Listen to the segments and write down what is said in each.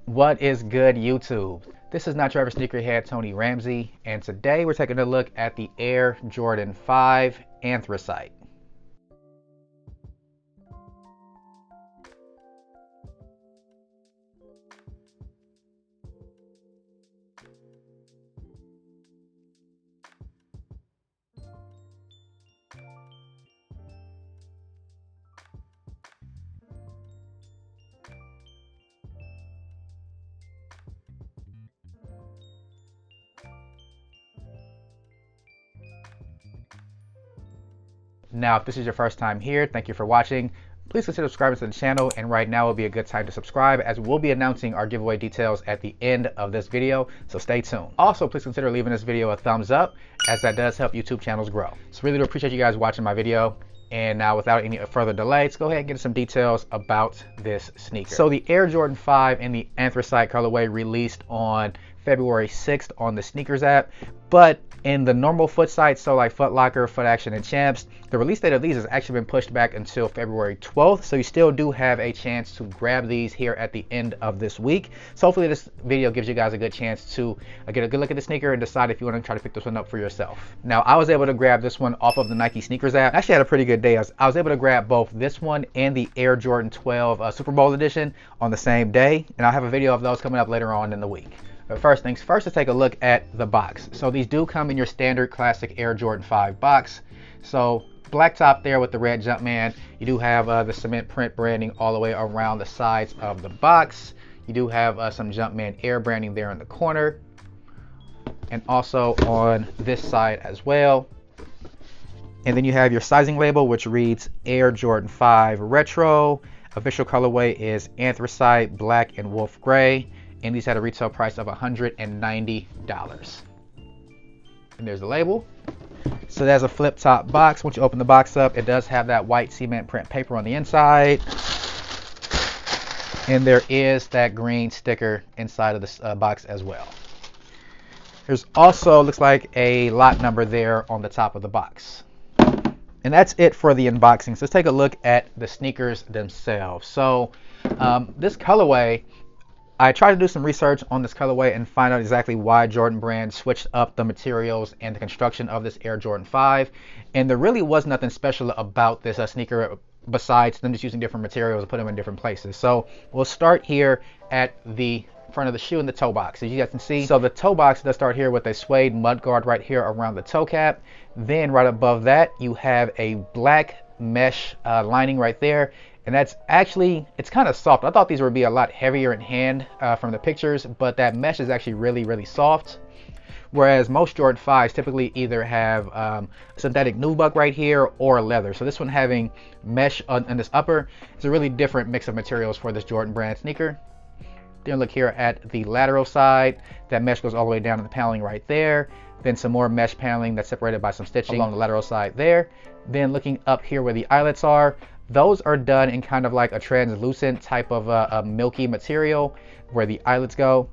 What is good, YouTube? This is not your average sneakerhead, Tony Ramsey, and today we're taking a look at the Air Jordan 5 Anthracite. Now, if this is your first time here, thank you for watching. Please consider subscribing to the channel, and right now will be a good time to subscribe as we'll be announcing our giveaway details at the end of this video, so stay tuned. Also, please consider leaving this video a thumbs up as that does help YouTube channels grow. So really do appreciate you guys watching my video. And now without any further delay, let's go ahead and get some details about this sneaker. So the Air Jordan 5 in the Anthracite colorway released on February 6th on the sneakers app, but in the normal foot sites, so like Foot Locker, Foot Action, and Champs, the release date of these has actually been pushed back until February 12th, so you still do have a chance to grab these here at the end of this week. So hopefully this video gives you guys a good chance to get a good look at the sneaker and decide if you want to try to pick this one up for yourself. Now, I was able to grab this one off of the Nike SNKRS app. I actually had a pretty good day. I was able to grab both this one and the Air Jordan 12 Super Bowl edition on the same day, and I'll have a video of those coming up later on in the week. But first things first, let's take a look at the box. So these do come in your standard classic Air Jordan 5 box. So black top there with the red Jumpman. You do have the cement print branding all the way around the sides of the box. You do have some Jumpman Air branding there in the corner, and also on this side as well. And then you have your sizing label, which reads Air Jordan 5 Retro. Official colorway is Anthracite, Black, and Wolf Gray. And these had a retail price of $190. And there's the label. So there's a flip top box. Once you open the box up, it does have that white cement print paper on the inside. And there is that green sticker inside of this box as well. There's also, looks like, a lot number there on the top of the box. And that's it for the unboxing. So let's take a look at the sneakers themselves. So this colorway, I tried to do some research on this colorway and find out exactly why Jordan Brand switched up the materials and the construction of this Air Jordan 5. And there really was nothing special about this sneaker besides them just using different materials and put them in different places. So we'll start here at the front of the shoe and the toe box. As you guys can see, so the toe box does start here with a suede mud guard right here around the toe cap. Then right above that, you have a black mesh lining right there. And that's actually, it's kind of soft. I thought these would be a lot heavier in hand from the pictures, but that mesh is actually really, really soft. Whereas most Jordan 5s typically either have synthetic nubuck right here or leather. So this one having mesh on this upper is a really different mix of materials for this Jordan Brand sneaker. Then look here at the lateral side. That mesh goes all the way down to the paneling right there. Then some more mesh paneling that's separated by some stitching along the lateral side there. Then looking up here where the eyelets are, those are done in kind of like a translucent type of a milky material where the eyelets go.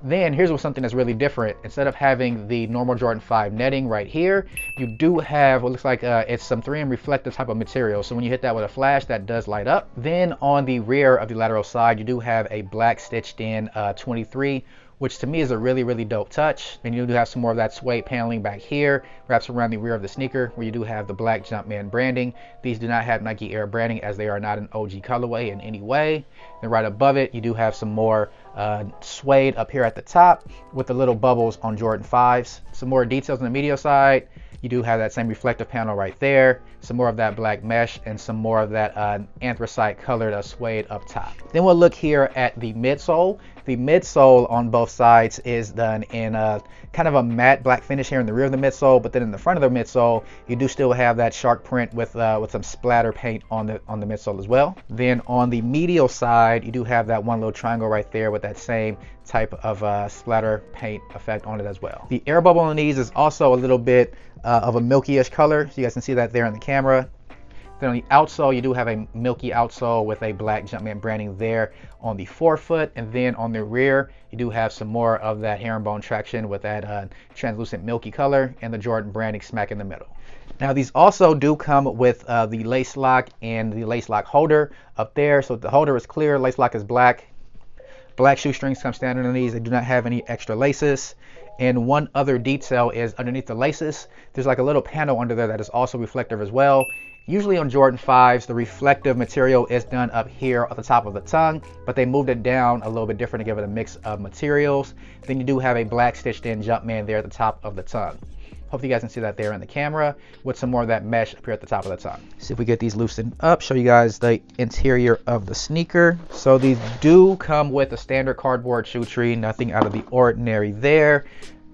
Then here's something that's really different. Instead of having the normal Jordan 5 netting right here, you do have what looks like it's some 3M reflective type of material. So when you hit that with a flash, that does light up. Then on the rear of the lateral side, you do have a black stitched in 23, which to me is a really, really dope touch. And you do have some more of that suede paneling back here, wraps around the rear of the sneaker, where you do have the black Jumpman branding. These do not have Nike Air branding as they are not an OG colorway in any way. And right above it, you do have some more suede up here at the top with the little bubbles on Jordan 5s. Some more details on the medial side. You do have that same reflective panel right there, some more of that black mesh, and some more of that anthracite colored suede up top. Then we'll look here at the midsole. The midsole on both sides is done in kind of a matte black finish here in the rear of the midsole, but then in the front of the midsole, you do still have that shark print with some splatter paint on the midsole as well. Then on the medial side, you do have that one little triangle right there with that same type of splatter paint effect on it as well. The air bubble on these is also a little bit of a milky-ish color, so you guys can see that there in the camera. Then on the outsole, you do have a milky outsole with a black Jumpman branding there on the forefoot. And then on the rear, you do have some more of that herringbone traction with that translucent milky color and the Jordan branding smack in the middle. Now these also do come with the lace lock and the lace lock holder up there. So the holder is clear, lace lock is black. Black shoestrings come standard on these. They do not have any extra laces. And one other detail is underneath the laces, there's like a little panel under there that is also reflective as well. Usually on Jordan 5s, the reflective material is done up here at the top of the tongue, but they moved it down a little bit different to give it a mix of materials. Then you do have a black stitched in Jumpman there at the top of the tongue. Hopefully you guys can see that there in the camera with some more of that mesh up here at the top of the tongue. See if we get these loosened up, show you guys the interior of the sneaker. So these do come with a standard cardboard shoe tree, nothing out of the ordinary there.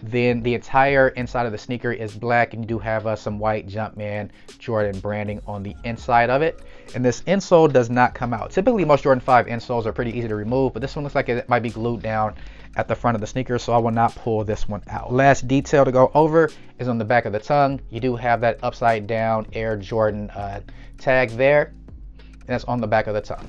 Then the entire inside of the sneaker is black, and you do have some white Jumpman Jordan branding on the inside of it. And this insole does not come out. Typically most Jordan 5 insoles are pretty easy to remove, but this one looks like it might be glued down at the front of the sneaker, so I will not pull this one out. Last detail to go over is on the back of the tongue. You do have that upside down Air Jordan tag there, and that's on the back of the tongue.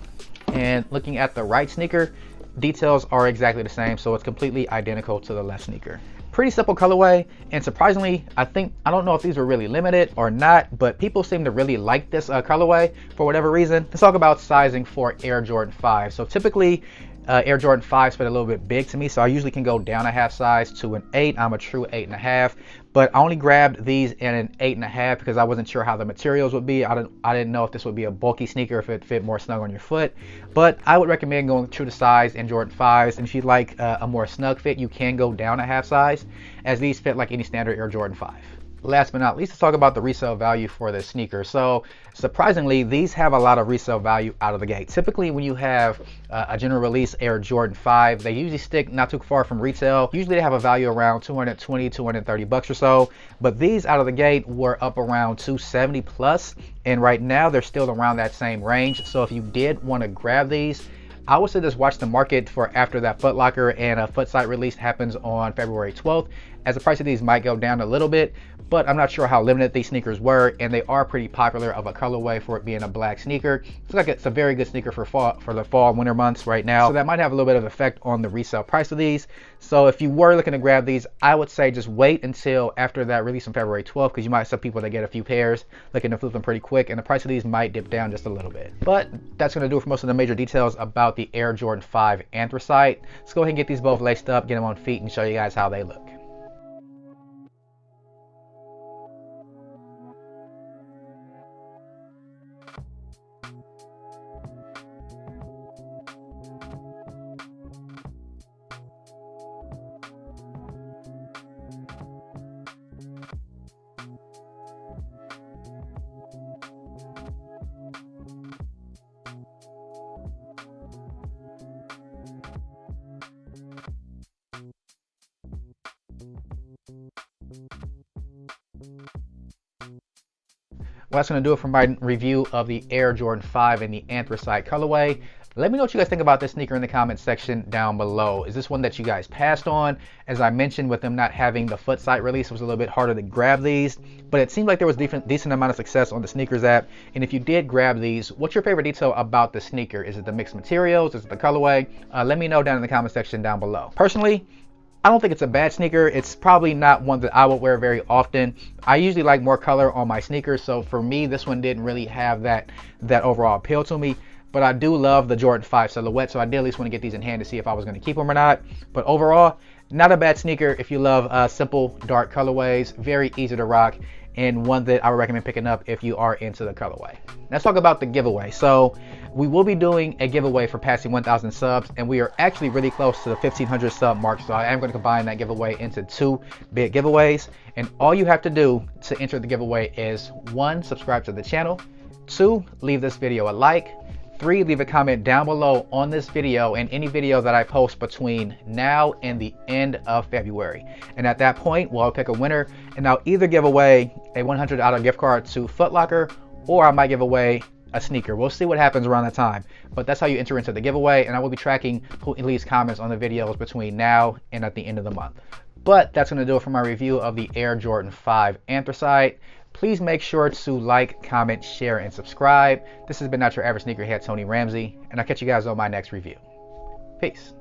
And looking at the right sneaker, details are exactly the same, so it's completely identical to the left sneaker. Pretty simple colorway, and surprisingly, I don't know if these were really limited or not, but people seem to really like this colorway for whatever reason. Let's talk about sizing for Air Jordan 5. So typically, Air Jordan 5s fit a little bit big to me, so I usually can go down a half size to an 8. I'm a true 8.5, but I only grabbed these in an 8.5 because I wasn't sure how the materials would be. I didn't know if this would be a bulky sneaker, if it fit more snug on your foot, but I would recommend going true to size in Jordan 5s. And if you'd like a more snug fit, you can go down a half size, as these fit like any standard Air Jordan 5. Last but not least, let's talk about the resale value for this sneaker. So surprisingly, these have a lot of resale value out of the gate. Typically when you have a general release Air Jordan 5, they usually stick not too far from retail. Usually they have a value around 220, 230 bucks or so, but these out of the gate were up around 270 plus, and right now they're still around that same range. So if you did want to grab these, I would say just watch the market for after that Foot Locker and a foot site release happens on February 12th, as the price of these might go down a little bit, but I'm not sure how limited these sneakers were, and they are pretty popular of a colorway for it being a black sneaker. It's a very good sneaker for the fall and winter months right now, so that might have a little bit of effect on the resale price of these. So if you were looking to grab these, I would say just wait until after that release on February 12th, because you might have some people that get a few pairs looking to flip them pretty quick, and the price of these might dip down just a little bit. But that's going to do it for most of the major details about the Air Jordan 5 Anthracite. Let's go ahead and get these both laced up, get them on feet, and show you guys how they look. Well, that's going to do it for my review of the Air Jordan 5 in the Anthracite colorway. Let me know what you guys think about this sneaker in the comment section down below. Is this one that you guys passed on? As I mentioned, with them not having the foot site release, it was a little bit harder to grab these, but it seemed like there was decent amount of success on the sneakers app. And if you did grab these, what's your favorite detail about the sneaker? Is it the mixed materials? Is it the colorway? Let me know down in the comment section down below. Personally, I don't think it's a bad sneaker. It's probably not one that I would wear very often. I usually like more color on my sneakers, so for me, this one didn't really have that overall appeal to me. But I do love the Jordan 5 silhouette, so I did at least want to get these in hand to see if I was going to keep them or not. But overall, not a bad sneaker if you love simple, dark colorways, very easy to rock, and one that I would recommend picking up if you are into the colorway. Let's talk about the giveaway. So we will be doing a giveaway for passing 1,000 subs, and we are actually really close to the 1,500 sub mark. So I am going to combine that giveaway into 2 big giveaways. And all you have to do to enter the giveaway is 1, subscribe to the channel, 2, leave this video a like, 3, leave a comment down below on this video and any video that I post between now and the end of February. And at that point, we'll pick a winner, and I'll either give away a $100 gift card to Foot Locker, or I might give away a sneaker. We'll see what happens around that time. But that's how you enter into the giveaway, and I will be tracking who leaves comments on the videos between now and at the end of the month. But that's going to do it for my review of the Air Jordan 5 Anthracite. Please make sure to like, comment, share, and subscribe. This has been Not Your Average Sneakerhead, Tony Ramsey, and I'll catch you guys on my next review. Peace.